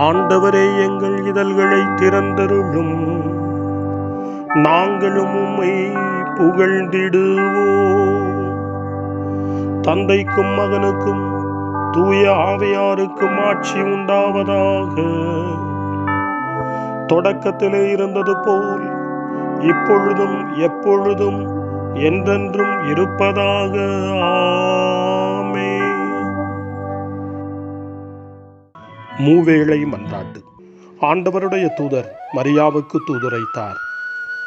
ஆண்டவரே, எங்கள் இதழ்களை திறந்தருளும், நாங்களும் உம்மை புகழ்ந்திடுவோம். தந்தைக்கும் மகனுக்கும் தூய ஆவியாருக்கும் ஆட்சி உண்டாவதாக. தொடக்கத்திலே இருந்தது போல் இப்பொழுதும் எப்பொழுதும் என்றென்றும் இருப்பதாக. ஆமென். மூவேளை மன்றாட்டு. ஆண்டவருடைய தூதர் மரியாவுக்கு தூதுரைத்தார்.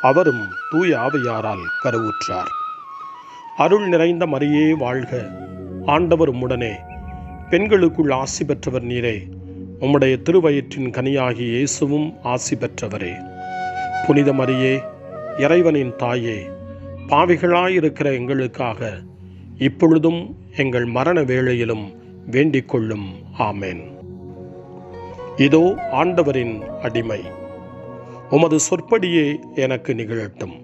அவரும் தூய ஆவியாரால் கருவுற்றார். அருள் நிறைந்த மரியே வாழ்க, ஆண்டவர் உம்முடனே, பெண்களுக்குள் ஆசி பெற்றவர் நீரே. உம்முடைய திருவயிற்றின் கனியாகி இயேசுவும் ஆசி பெற்றவரே. புனித மரியே, இறைவனின் தாயே, பாவிகளாயிருக்கிற எங்களுக்காக இப்பொழுதும் எங்கள் மரண வேளையிலும் வேண்டிக் கொள்ளும். ஆமென். இதோ ஆண்டவரின் அடிமை, உமது சொற்படியே எனக்கு நிகழட்டும்.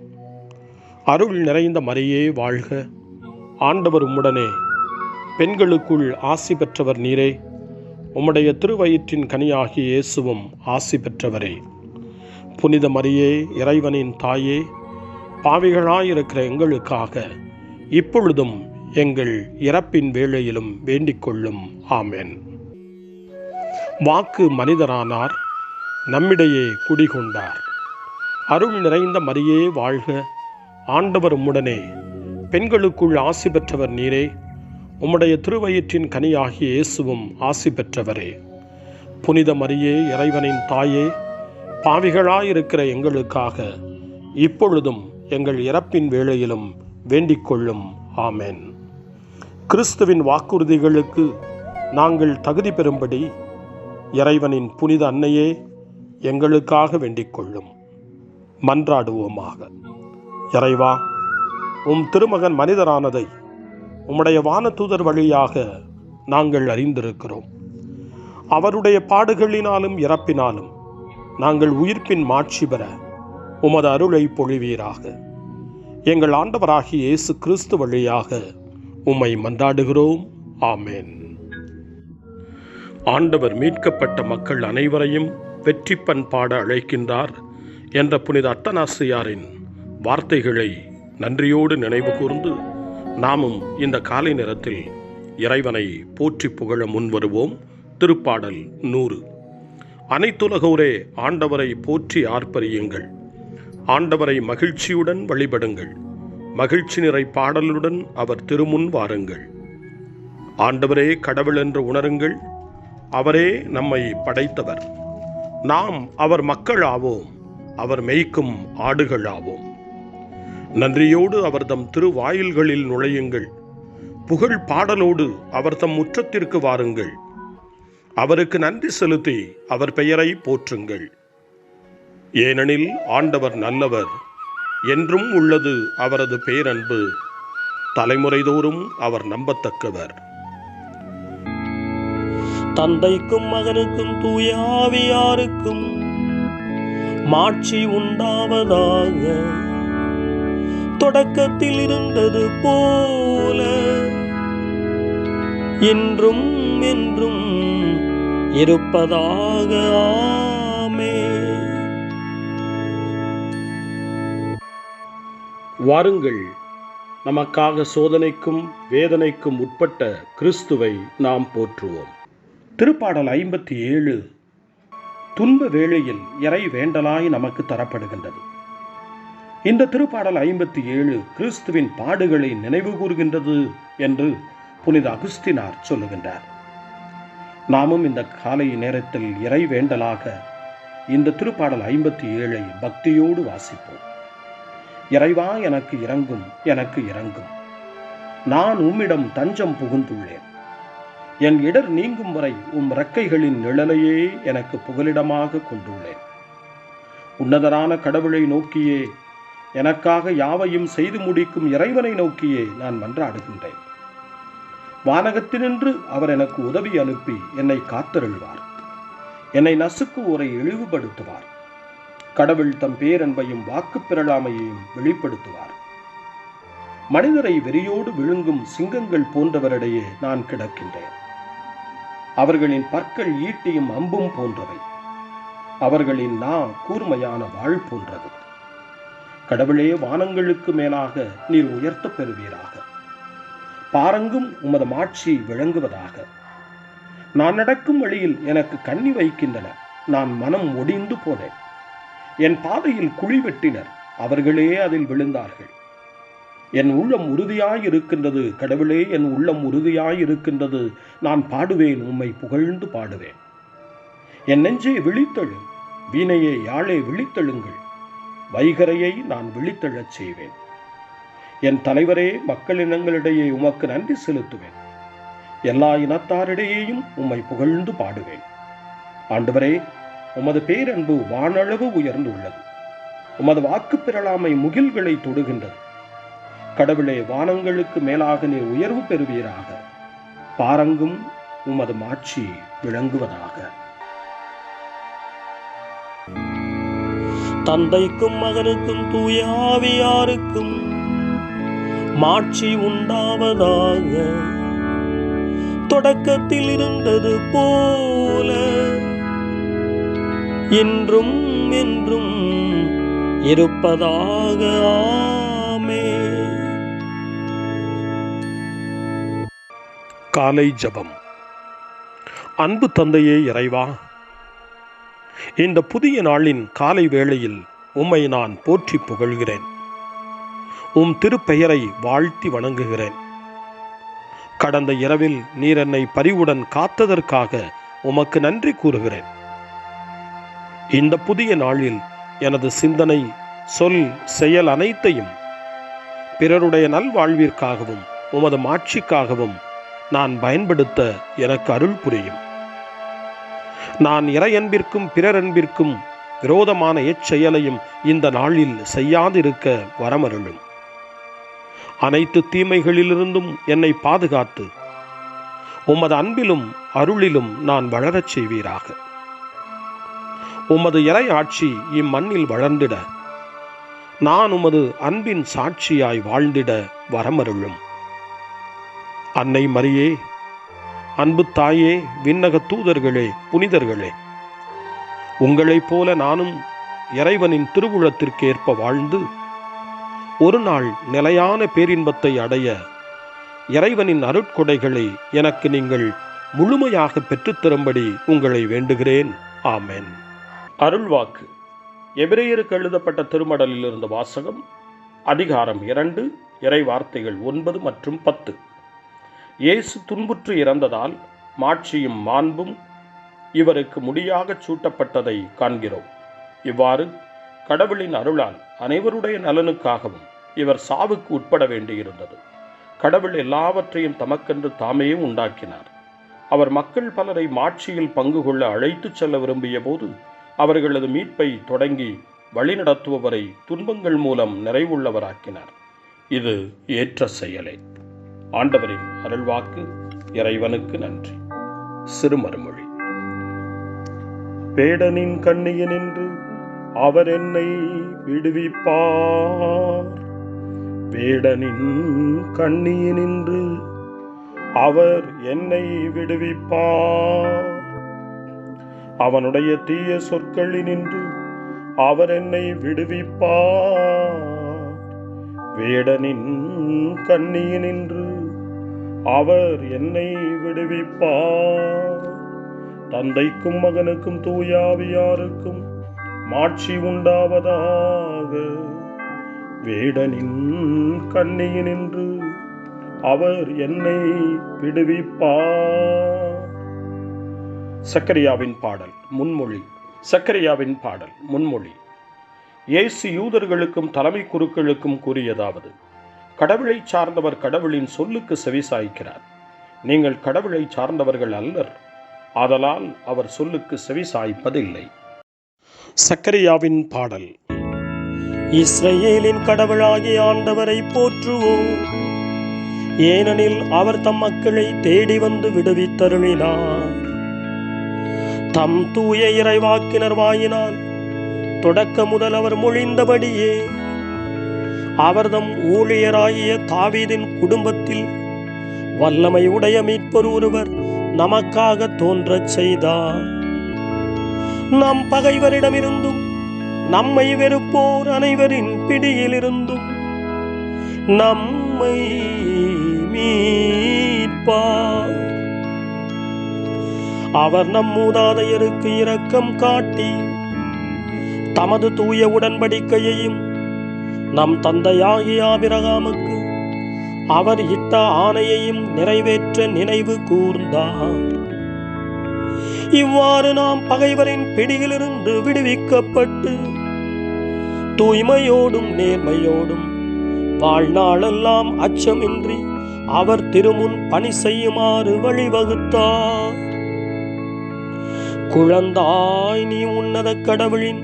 அருள் நிறைந்த மரியே வாழ்க, ஆண்டவர் உம்முடனே, பெண்களுக்குள் ஆசி பெற்றவர் நீரே. உம்முடைய திருவயிற்றின் கனியாகிய இயேசுவும் ஆசி பெற்றவரே. புனித மரியே, இறைவனின் தாயே, பாவிகளாயிருக்கிற எங்களுக்காக இப்பொழுதும் எங்கள் இறப்பின் வேளையிலும் வேண்டிக் கொள்ளும். ஆமென். வாக்கு மனிதரானார், நம்மிடையே குடிகொண்டார். அருள் நிறைந்த மரியே வாழ்க, ஆண்டவர் உம்முடனே, பெண்களுக்குள் ஆசி பெற்றவர் நீரே. உம்முடைய திருவயிற்றின் கனியாகிய இயேசுவும் ஆசி பெற்றவரே. புனித மரியே, இறைவனின் தாயே, பாவிகளாயிருக்கிற எங்களுக்காக இப்பொழுதும் எங்கள் இறப்பின் வேளையிலும் வேண்டிக் கொள்ளும். ஆமென். கிறிஸ்துவின் வாக்குறுதிகளுக்கு நாங்கள் தகுதி பெறும்படி இறைவனின் புனித அன்னையே, எங்களுக்காக வேண்டிக் கொள்ளும். மன்றாடுவோமாக. இறைவா, உம் திருமகன் மனிதரானதை உம்முடைய வானதூதர் வழியாக நாங்கள் அறிந்திருக்கிறோம். அவருடைய பாடுகளினாலும் இறப்பினாலும் நாங்கள் உயிர்ப்பின் மாட்சி பெற உமது அருளை பொழிவீராக. எங்கள் ஆண்டவராகிய இயேசு கிறிஸ்து வழியாக உம்மை மன்றாடுகிறோம். ஆமென். ஆண்டவர் மீட்கப்பட்ட மக்கள் அனைவரையும் வெற்றி பண்பாட அழைக்கின்றார் என்ற புனித அத்தனாசியாரின் வார்த்தைகளை நன்றியோடு நினைவு கூர்ந்து நாமும் இந்த காலை நேரத்தில் இறைவனை போற்றி புகழ முன்வருவோம். திருப்பாடல் 100. அனைத்துலகோரே ஆண்டவரை போற்றி ஆர்ப்பரியுங்கள். ஆண்டவரை மகிழ்ச்சியுடன் வழிபடுங்கள். மகிழ்ச்சி நிறை பாடலுடன் அவர் திருமுன் வாருங்கள். ஆண்டவரே கடவுள் என்று உணருங்கள். அவரே நம்மை படைத்தவர். நாம் அவர் மக்கள் ஆவோம். அவர் மேய்க்கும் ஆடுகள் ஆவோம். நன்றியோடு அவர் தம் திருவாயில்களில் நுழையுங்கள். புகழ் பாடலோடு அவர் தம் முற்றத்திற்கு வாருங்கள். அவருக்கு நன்றி செலுத்தி அவர் பெயரை போற்றுங்கள். ஏனெனில் ஆண்டவர் நல்லவர், என்றும் உள்ளது அவரது பேரன்பு. தலைமுறைதோறும் அவர் நம்பத்தக்கவர். தந்தைக்கும் மகனுக்கும் தூய ஆவியாருக்கும் மாட்சி உண்டாவதாக. தொடக்கத்தில் இருந்தது போல இன்றும் என்றும் இருப்பதாக. ஆமென். வாருங்கள், நமக்காக சோதனைக்கும் வேதனைக்கும் உட்பட்ட கிறிஸ்துவை நாம் போற்றுவோம். திருப்பாடல் 57 துன்ப வேளையில் இறை வேண்டலாய் நமக்கு தரப்படுகின்றது. இந்த திருப்பாடல் 57 கிறிஸ்துவின் பாடுகளை நினைவு கூறுகின்றது என்று புனித அகுஸ்தினார் சொல்லுகின்றார். நாமும் இந்த காலை நேரத்தில் இறை வேண்டலாக இந்த திருப்பாடல் 57 பக்தியோடு வாசிப்போம். இறைவா, எனக்கு இரங்கும், எனக்கு இரங்கும். நான் உம்மிடம் தஞ்சம் புகுந்துள்ளேன். என் இடர் நீங்கும் வரை உம் இறக்கைகளின் நிழலையே எனக்கு புகலிடமாக கொண்டுள்ளேன். உன்னதரான கடவுளை நோக்கியே, எனக்காக யாவையும் செய்து முடிக்கும் இறைவனை நோக்கியே நான் மன்றாடுகின்றேன். வானகத்தினின்று அவர் எனக்கு உதவி அனுப்பி என்னை காத்தருள்வார். என்னை நசுக்குவோரை இழிவுபடுத்துவார். கடவுள் தம் பேரன்பையும் வாக்கு பெறலாமையையும் வெளிப்படுத்துவார். மனிதரை வெறியோடு விழுங்கும் சிங்கங்கள் போன்றவரிடையே நான் கிடக்கின்றேன். அவர்களின் பற்கள் ஈட்டியும் அம்பும் போன்றவை. அவர்களின் நா கூர்மையான வாள் போன்றது. கடவுளே, வானங்களுக்கு மேலாக நீர் உயர்த்தப் பெறுவீராக. பாரங்கும் உமது மாட்சி விளங்குவதாக. நான் நடக்கும் வழியில் எனக்கு கண்ணி வைக்கின்றன. நான் மனம் ஒடிந்து போனேன். என் பாதையில் குழி வெட்டினர், அவர்களே அதில் விழுந்தார்கள். என் உள்ளம் உறுதியாயிருக்கின்றது. கடவுளே, என் உள்ளம் உறுதியாயிருக்கின்றது. நான் பாடுவேன், உம்மை புகழ்ந்து பாடுவேன். என் நெஞ்சே விழித்தெழு, வீணையே யாழே விழித்தெழுங்கள். வைகரையை நான் விழித்தெழச் செய்வேன். என் தலைவரே, மக்களினங்களிடையே உமக்கு நன்றி செலுத்துவேன். எல்லா இனத்தாரிடையேயும் உம்மை புகழ்ந்து பாடுவேன். ஆண்டவரே, உமது பேரன்பு வானளவு உயர்ந்துள்ளது. உமது வாக்கு பெறலாமை முகில்களை தொடுகின்றது. கடவுளே, வானங்களுக்கு மேலாக நீர் உயர்வு பெறுவீராக. பாரங்கும் உமது மாட்சி விளங்குவதாக. தந்தைக்கும் மகனுக்கும் தூய ஆவியாருக்கும் மாட்சி உண்டாவதாக. தொடக்கத்தில் இருந்தது போல இன்றும் என்றும் இருப்பதாக. ஆமென். காலை ஜெபம். அன்பு தந்தையே இறைவா, இந்த புதிய நாளின் காலை வேளையில் உம்மை நான் போற்றி புகழ்கிறேன். உம் திருப்பெயரை வாழ்த்தி வணங்குகிறேன். கடந்த இரவில் நீர் என்னை பரிவுடன் காத்ததற்காக உமக்கு நன்றி கூறுகிறேன். இந்த புதிய நாளில் எனது சிந்தனை, சொல், செயல் அனைத்தையும் பிறருடைய நல்வாழ்விற்காகவும் உமது மாட்சிக்காகவும் நான் பயன்படுத்த எனக்கு அருள் புரியும். நான் இறையன்பிற்கும் பிறரன்பிற்கும் விரோதமான எச்செயலையும் இந்த நாளில் செய்யாதிருக்க வரமருளும். அனைத்து தீமைகளிலிருந்தும் என்னை பாதுகாத்து உமது அன்பிலும் அருளிலும் நான் வளரச் செய்வீராக. உமது இறை ஆட்சி இம்மண்ணில் வளர்ந்திட நான் உமது அன்பின் சாட்சியாய் வாழ்ந்திட வரமருளும். அன்னை மரியே, அன்பு தாயே, விண்ணக தூதர்களே, புனிதர்களே, உங்களைப் போல நானும் இறைவனின் திருவுளத்திற்கு ஏற்ப வாழ்ந்து ஒரு நாள் நிலையான பேரின்பத்தை அடைய இறைவனின் அருட்கொடைகளை எனக்கு நீங்கள் முழுமையாக பெற்றுத்தரும்படி உங்களை வேண்டுகிறேன். ஆமென். அருள்வாக்கு. எபிரேயருக்கு எழுதப்பட்ட திருமடலில் இருந்த வாசகம். அதிகாரம் 2, இறை வார்த்தைகள் 9 மற்றும் 10. இயேசு துன்புற்று இறந்ததால் மாட்சியும் மாண்பும் இவருக்கு முடியாகச் சூட்டப்பட்டதை காண்கிறோம். இவ்வாறு கடவுளின் அருளால் அனைவருடைய நலனுக்காகவும் இவர் சாவுக்கு உட்பட வேண்டியிருந்தது. கடவுள் எல்லாவற்றையும் தமக்கென்று தாமே உண்டாக்கினார். அவர் மக்கள் பலரை மாட்சியில் பங்கு கொள்ள அழைத்துச் செல்ல விரும்பிய போது அவர்களது மீட்பை தொடங்கி வழிநடத்துபவரை துன்பங்கள் மூலம் நிறைவுள்ளவராக்கினார். இது ஏற்ற செயலே. ஆண்டவரின் அருள்வாக்கு. இறைவனுக்கு நன்றி. சிறுமறுமொழி. வேடனின் கண்ணியினின்று அவர் என்னை விடுவிப்பார். வேடனின் கண்ணியினின்று அவர் என்னை விடுவிப்பார். அவனுடைய தீய சொற்களினின்று அவர் என்னை விடுவிப்பார். வேடனின் கண்ணியினின்று அவர் என்னை விடுவிப்பார். தந்தைக்கும் மகனுக்கும் தூய ஆவியாருக்கும் மாட்சி உண்டாவதாக. வேடனின் கண்ணியினின்று அவர் என்னை விடுவிப்பார். சக்கரியாவின் பாடல் முன்மொழி. சக்கரியாவின் பாடல் முன்மொழி. இயேசு யூதர்களுக்கும் தலைமை குருக்களுக்கும் கூறியதாவது: கடவுளை சார்ந்தவர் கடவுளின் சொல்லுக்கு செவிசாய்க்கிறார். நீங்கள் கடவுளை சார்ந்தவர்கள் அல்லர், ஆதலால் அவர் சொல்லுக்கு செவிசாய்ப்பதில்லை. சக்கரியாவின் பாடல். இஸ்ரவேலின் கடவுளாகிய ஆண்டவரை போற்றுவோம். ஏனெனில் அவர் தம் மக்களை தேடி வந்து விடுவித்தருளினார். தம் தூய இறைவாக்கினர் வாயினால் தொடக்க முதல் அவர் மொழிந்தபடியே அவர்தம் ஊழியராகிய தாவீதின் குடும்பத்தில் வல்லமை உடைய மீட்பர் ஒருவர் நமக்காக தோன்றச் செய்தார். நம் பகைவரிடமிருந்தும் நம்மை வெறுப்போர் அனைவரின் பிடியிலிருந்தும் நம்மை மீட்பார். அவர் நம் மூதாதையருக்கு இரக்கம் காட்டி தமது தூய உடன்படிக்கையையும் நம் தந்தையாகிய ஆபிரகாமுக்கு அவர் இட்ட ஆணையையும் நிறைவேற்ற நினைவு கூர்ந்தார். இவ்வாறு நாம் பகைவரின் பிடியிலிருந்து விடுவிக்கப்பட்டு தூய்மையோடும் நேர்மையோடும் வாழ்நாளெல்லாம் அச்சமின்றி அவர் திருமுன் பணி செய்யுமாறு வழிவகுத்தார். குழந்தாய், நீ உன்னத கடவுளின்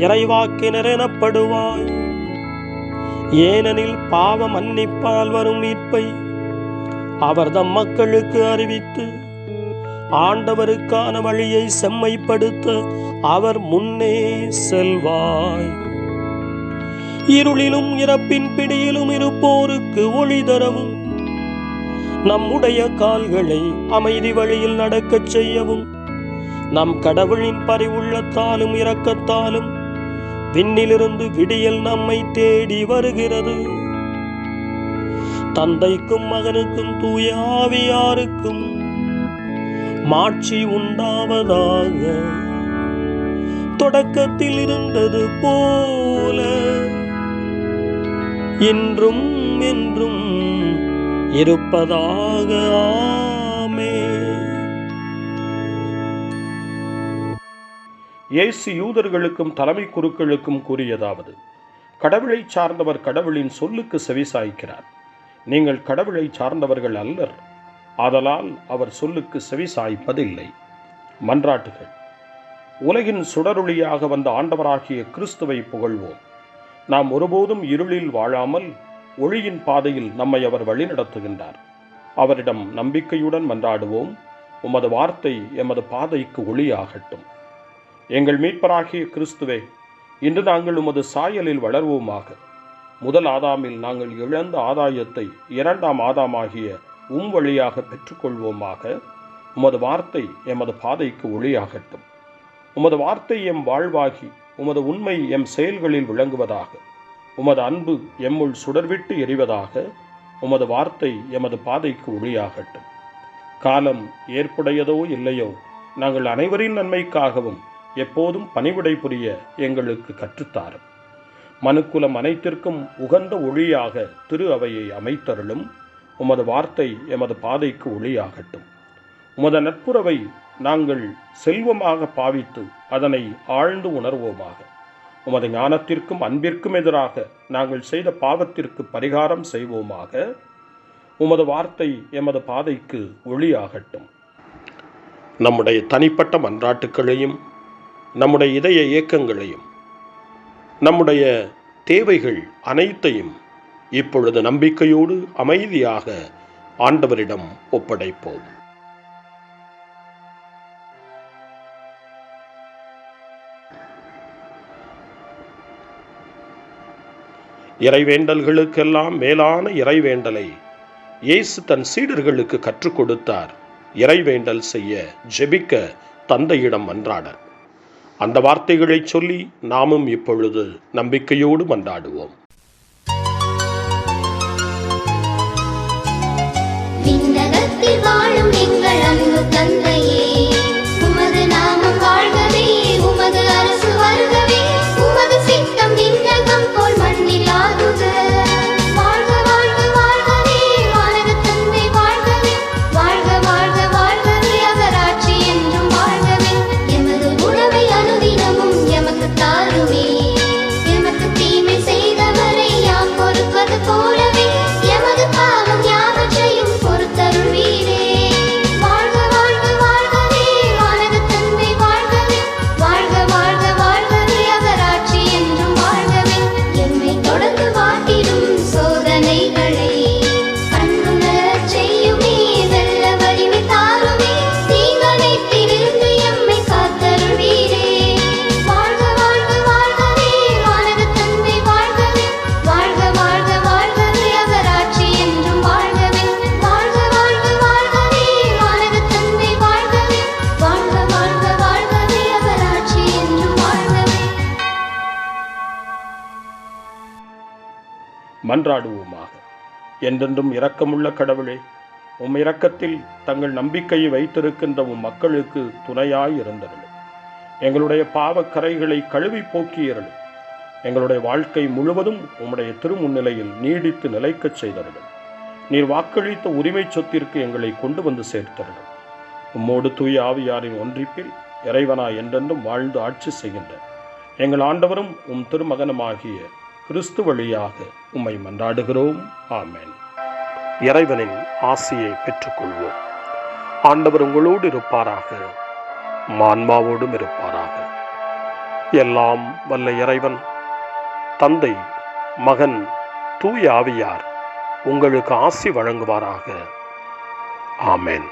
இறைவாக்கினர் எனப்படுவாய். ஏனெனில் பாவ மன்னிப்பால் வரும் மீட்பை அவர் தம் மக்களுக்கு அறிவித்து ஆண்டவருக்கான வழியை செம்மைப்படுத்த அவர் முன்னே செல்வாய். இருளிலும் இறப்பின் பிடியிலும் இருப்போருக்கு ஒளி தரவும் நம்முடைய கால்களை அமைதி வழியில் நடக்கச் செய்யவும் நம் கடவுளின் பரிவுள்ளத்தாலும் இரக்கத்தாலும் விண்ணிலிருந்து விடியல் நம்மை தேடி வருகிறது. தந்தைக்கும் மகனுக்கும் தூய ஆவியாருக்கும் மாட்சி உண்டாவதாக. தொடக்கத்தில் இருந்தது போல இன்றும் என்றும் இருப்பதாக. ஆமென். இயேசு யூதர்களுக்கும் தலைமை குருக்களுக்கும் கூறியதாவது: கடவுளை சார்ந்தவர் கடவுளின் சொல்லுக்கு செவிசாய்க்கிறார். நீங்கள் கடவுளை சார்ந்தவர்கள் அல்லர், ஆதலால் அவர் சொல்லுக்கு செவிசாய்ப்பதில்லை. மன்றாட்டுகள். உலகின் சுடரொளியாக வந்த ஆண்டவராகிய கிறிஸ்துவை புகழ்வோம். நாம் ஒருபோதும் இருளில் வாழாமல் ஒளியின் பாதையில் நம்மை அவர் வழிநடத்துகின்றார். அவரிடம் நம்பிக்கையுடன் மன்றாடுவோம். உமது வார்த்தை எமது பாதைக்கு ஒளியாகட்டும். எங்கள் மீட்பராகிய கிறிஸ்துவே, இன்று நாங்கள் உமது சாயலில் வளர்வோமாக. முதல் ஆதாமில் நாங்கள் இழந்த ஆதாயத்தை இரண்டாம் ஆதாமாகிய வழியாக பெற்றுக்கொள்வோமாக. உமது வார்த்தை எமது பாதைக்கு ஒளியாகட்டும். உமது வார்த்தை எம் வாழ்வாகி உமது உண்மை எம் செயல்களில் விளங்குவதாக. உமது அன்பு எம்முள் சுடர்விட்டு எரிவதாக. உமது வார்த்தை எமது பாதைக்கு ஒளியாகட்டும். காலம் ஏற்புடையதோ இல்லையோ, நாங்கள் அனைவரின் நன்மைக்காகவும் எப்போதும் பணிவிடை புரிய எங்களுக்கு கற்றுத்தாரும். மனுக்குலம் அனைத்திற்கும் உகந்த ஒளியாக திரு அவையை அமைத்தருளும். உமது வார்த்தை எமது பாதைக்கு ஒளியாகட்டும். உமது நட்புறவை நாங்கள் செல்வமாக பாவித்து அதனை ஆழ்ந்து உணர்வோமாக. உமது ஞானத்திற்கும் அன்பிற்கும் எதிராக நாங்கள் செய்த பாவத்திற்கு பரிகாரம் செய்வோமாக. உமது வார்த்தை எமது பாதைக்கு ஒளியாகட்டும். நம்முடைய தனிப்பட்ட மன்றாட்டுக்களையும் நம்முடைய இதய இயக்கங்களையும் நம்முடைய தேவைகள் அனைத்தையும் இப்பொழுது நம்பிக்கையோடு அமைதியாக ஆண்டவரிடம் ஒப்படைப்போம். இறைவேண்டல்களுக்கெல்லாம் மேலான இறைவேண்டலை இயேசு தன் சீடர்களுக்கு கற்றுக் கொடுத்தார். இறைவேண்டல் செய்ய, ஜெபிக்க, தந்தையிடம் மன்றாட. அந்த வார்த்தைகளை சொல்லி நாமும் இப்பொழுது நம்பிக்கையோடு மன்றாடுவோம். விண்ணகத்தில் வாழும் எங்கள் அன்பு தந்தையே, உமது நாமம் வாழ்கவே, உமது அரசு வருகவே, உமது சித்தம் விண்ணகம் போல் மண்ணில் ஆகுக. வாழ்க வாழ்க வாழ்கவே வானக தந்தை வாழ்கவே, வாழ்க வாழ்க வாழ்கவே அவராட்சி என்றும் வாழ்கவே. எமது உணவை அனுதினமும் எமக்கு தாருமே, எமக்கு தீமை செய்தவரை யாம் பொறுப்பது போலவே எமது பாவம் யாவற்றையும் பொறுத்தருள்வீரே. மன்றாடுவோமாக. என்றென்றும் இரக்கமுள்ள கடவுளே, உம் இரக்கத்தில் தங்கள் நம்பிக்கையை வைத்திருக்கின்ற உம் மக்களுக்கு துணையாய் இருந்தருளும். எங்களுடைய பாவக்கரைகளை கழுவி போக்கியருளும். எங்களுடைய வாழ்க்கை முழுவதும் உம்முடைய திருமுன்னிலையில் நீடித்து நிலைக்கச் செய்தருளும். நீர் வாக்களித்த உரிமை சொத்திற்கு எங்களை கொண்டு வந்து சேர்த்தருளும். உம்மோடு தூய ஆவியாரின் ஒன்றிப்பில் இறைவனாய் என்றென்றும் வாழ்ந்து ஆட்சி செய்கின்ற எங்கள் ஆண்டவரும் உம் திருமகனுமாகிய கிறிஸ்து வழியாக உம்மை மன்றாடுகிறோம். ஆமென். இறைவனின் ஆசியை பெற்றுக்கொள்வோம். ஆண்டவர் உங்களோடு இருப்பாராக, ஆன்மாவோடும் இருப்பாராக. எல்லாம் வல்ல இறைவன் தந்தை, மகன், தூய ஆவியார் உங்களுக்கு ஆசி வழங்குவாராக. ஆமென்.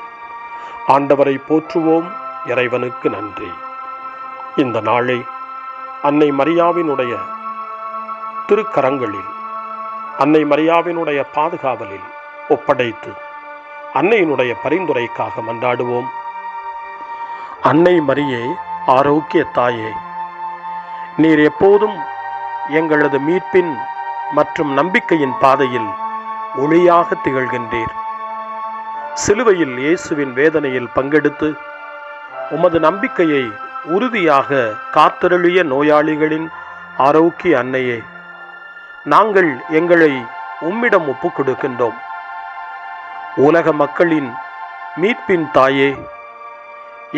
ஆண்டவரை போற்றுவோம். இறைவனுக்கு நன்றி. இந்த நாளை அன்னை மரியாவினுடைய திருக்கரங்களில், அன்னை மரியாவினுடைய பாதுகாவலில் ஒப்படைத்து அன்னையினுடைய பரிந்துரைக்காக மன்றாடுவோம். அன்னை மரியே, ஆரோக்கிய தாயே, நீர் எப்போதும் எங்களது மீட்பின் மற்றும் நம்பிக்கையின் பாதையில் ஒளியாக திகழ்கின்றீர். சிலுவையில் இயேசுவின் வேதனையில் பங்கெடுத்து உமது நம்பிக்கையை உறுதியாக காத்தருளிய நோயாளிகளின் ஆரோக்கிய அன்னையே, நாங்கள் எங்களை உம்மிடம் ஒப்புக் கொடுக்கின்றோம். உலக மக்களின் மீட்பின் தாயே,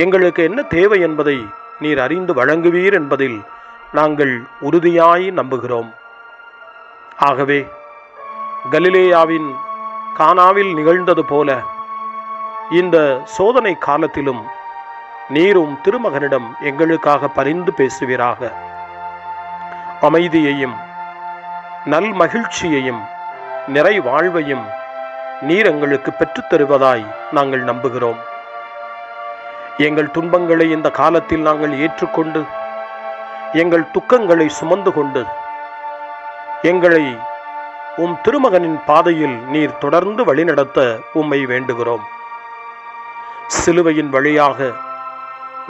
எங்களுக்கு என்ன தேவை என்பதை நீர் அறிந்து வழங்குவீர் என்பதில் நாங்கள் உறுதியாய் நம்புகிறோம். ஆகவே கலிலேயாவின் கானாவில் நிகழ்ந்தது போல இந்த சோதனை காலத்திலும் நீரும் திருமகனிடம் எங்களுக்காக பரிந்து பேசுவீராக. அமைதியையும் நல் மகிழ்ச்சியையும் நிறை வாழ்வையும் நீர் எங்களுக்கு பெற்றுத் தருவதாய் நாங்கள் நம்புகிறோம். எங்கள் துன்பங்களை இந்த காலத்தில் நாங்கள் ஏற்றுக்கொண்டு, எங்கள் துக்கங்களை சுமந்து கொண்டு, எங்களை உம் திருமகனின் பாதையில் நீர் தொடர்ந்து வழிநடத்த உம்மை வேண்டுகிறோம். சிலுவையின் வழியாக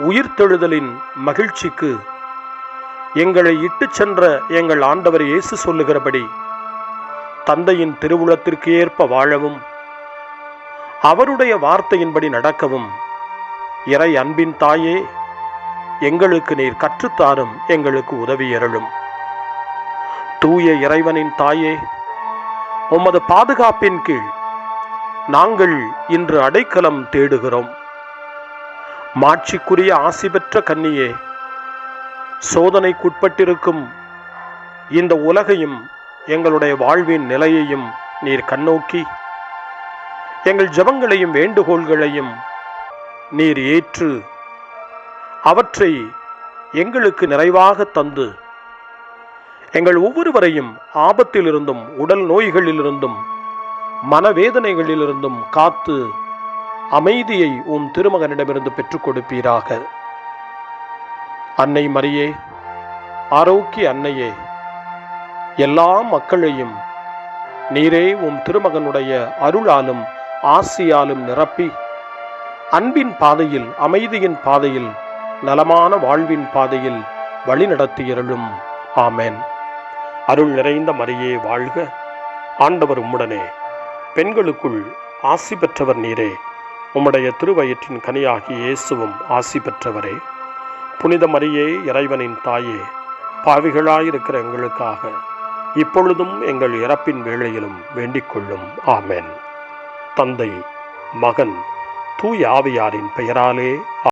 உயிர்த்தெழுதலின் மகிழ்ச்சிக்கு எங்களை இட்டுச் சென்ற எங்கள் ஆண்டவர் இயேசு சொல்லுகிறபடி தந்தையின் திருவுளத்திற்கு ஏற்ப வாழவும், அவருடைய வார்த்தையின்படி நடக்கவும் இறை அன்பின் தாயே, எங்களுக்கு நீர் கற்றுத்தாரும், எங்களுக்கு உதவியருளும். தூய இறைவனின் தாயே, உமது பாதுகாப்பின் கீழ் நாங்கள் இன்று அடைக்கலம் தேடுகிறோம். மாட்சிக்குரிய ஆசி பெற்ற கன்னியே, சோதனைக்குட்பட்டிருக்கும் இந்த உலகையும் எங்களுடைய வாழ்வின் நிலையையும் நீர் கண்ணோக்கி எங்கள் ஜெபங்களையும் வேண்டுகோள்களையும் நீர் ஏற்று அவற்றை எங்களுக்கு நிறைவாக தந்து எங்கள் ஒவ்வொருவரையும் ஆபத்திலிருந்தும் உடல் நோய்களிலிருந்தும் மனவேதனைகளிலிருந்தும் காத்து அமைதியை உம் திருமகனிடமிருந்து பெற்றுக் கொடுப்பீராக. அன்னை மரியே, ஆரோக்கிய அன்னையே, எல்லா மக்களையும் நீரே உம் திருமகனுடைய அருளாலும் ஆசியாலும் நிரப்பி அன்பின் பாதையில், அமைதியின் பாதையில், நலமான வாழ்வின் பாதையில் வழிநடத்தியருளும். ஆமென். அருள் நிறைந்த மரியே வாழ்க, ஆண்டவர் உம்முடனே, பெண்களுக்குள் ஆசி பெற்றவர் நீரே, உம்முடைய திருவயிற்றின் கனியாகிய இயேசுவும் ஆசி பெற்றவரே. புனித மரியே, இறைவனின் தாயே, பாவிகளாயிருக்கிற எங்களுக்காக இப்பொழுதும் எங்கள் இறப்பின் வேளையிலும் வேண்டிக் கொள்ளும். ஆமென். தந்தை, மகன், தூய ஆவியாரின் பெயராலே